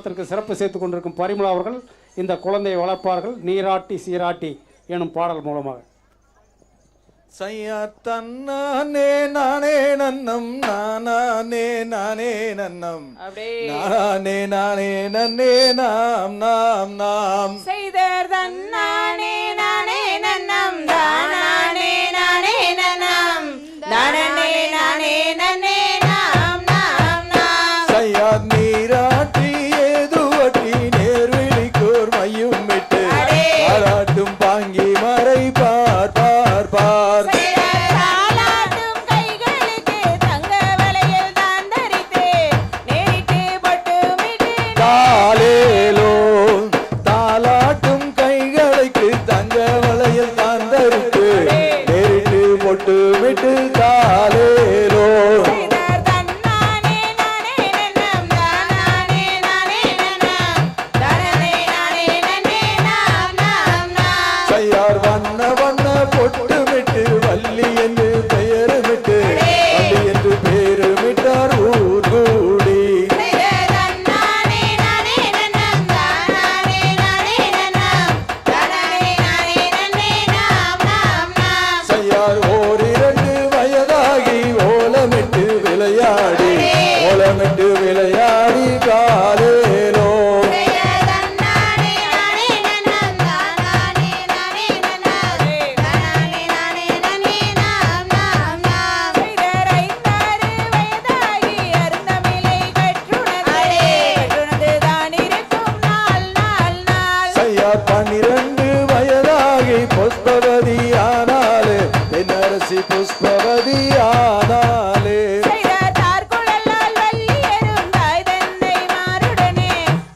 சிறப்பு சேர்த்துக் கொண்டிருக்கும் பரிமளா அவர்கள் இந்த குழந்தையை வளர்ப்பார்கள் நீராட்டி சீராட்டி எனும் பாடல் மூலமாக. சையாத்தன்னானே நானே நன்னம் நானே நானே நன்னம் நானே நானே நன்னே நாம் நாம் நாம் செய்தர் தன்னானே நானே நன்னம் தானே நானே நன்னம் தானே நானே நன்னே நாம் நாம் நாம் சையாத் நீராட்டி ஏதுவட்டி நேர்விழிக்கோர் மையும் விட்டு பாராட்டும் பாங்கி மறை பார் பார் பார் தாலாட்டும் கைகளுக்கு தங்க வளையல் தான் தரித்து நேரிட்டு பொட்டுமிட்டு தாலேலோ தாலாட்டும் கைகளுக்கு தங்க வளையல் தான் தரித்து நேரிட்டு பொட்டுமிட்டு தாலேலோ செய்தர் தன்னானே நானே நன்னம் தானே நானே நன்னம் தானே நானே நன்னே நாம் நாம் நாம் சையார் வண்ண வண்ண பொட்டுமிட்டு வள்ளி என்று பெயருமிட்டு வள்ளி என்று பேருமிட்டார் ஊர் கூடி செய்தர் தன்னானே நானே நன்னம் தானே நானே நன்னம் தானே நானே நன்னே நாம் நாம் நாம் சையார் ஓரிரண்டு வயதாகி ஓலமிட்டு விளையாடி ஓலமிட்டு விளையாடி காலேலோ செய்தர் தன்னானே நானே நன்னம் தானே நானே நன்னம் தானே நானே நன்னே நாம் நாம் நாம் செய்தர் ஐந்தாறு வயதாகி அருந்தமிழை கற்றுணர்ந்து தான் இருக்கும் நாள் நாள் நாள் சையார் 12 வயதாகி புஷ்பவதி ஆனாலே தென்னரசி புஷ்பவதி ஆனாலே செய்தர் தார்குழலால் வள்ளியரும் தாய் தந்தை மாருடனே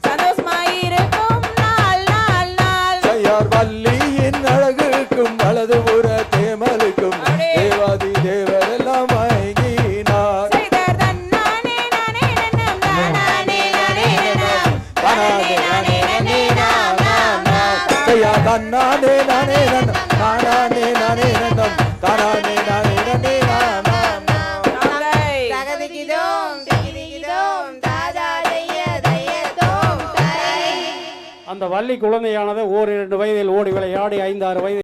சந்தோஷமாயிருக்கும் நாள் நாள் நாள் சையார் வள்ளியின் அழகுக்கும் வலதுபுற தேமலுக்கும் தேவாதி தேவரெல்லாம் மயங்கினார் செய்தர் தன்னானே நானே நன்னம் தானே நானே நன்னம் தானே நானே நன்னே நாம் நாம் நாம் சையார் தன்னானே நானே நன்னம் தானானே நானே நன்னம் தானானே நானே நன்னே நாம் நாம் தகதிகிதோம் திகிதிகிதோம் தாதா தைய தையதோம் தை அந்த வள்ளி குழந்தையானது ஓரிரண்டு வயதில் ஓடி விளையாடி 5-6 வயதில்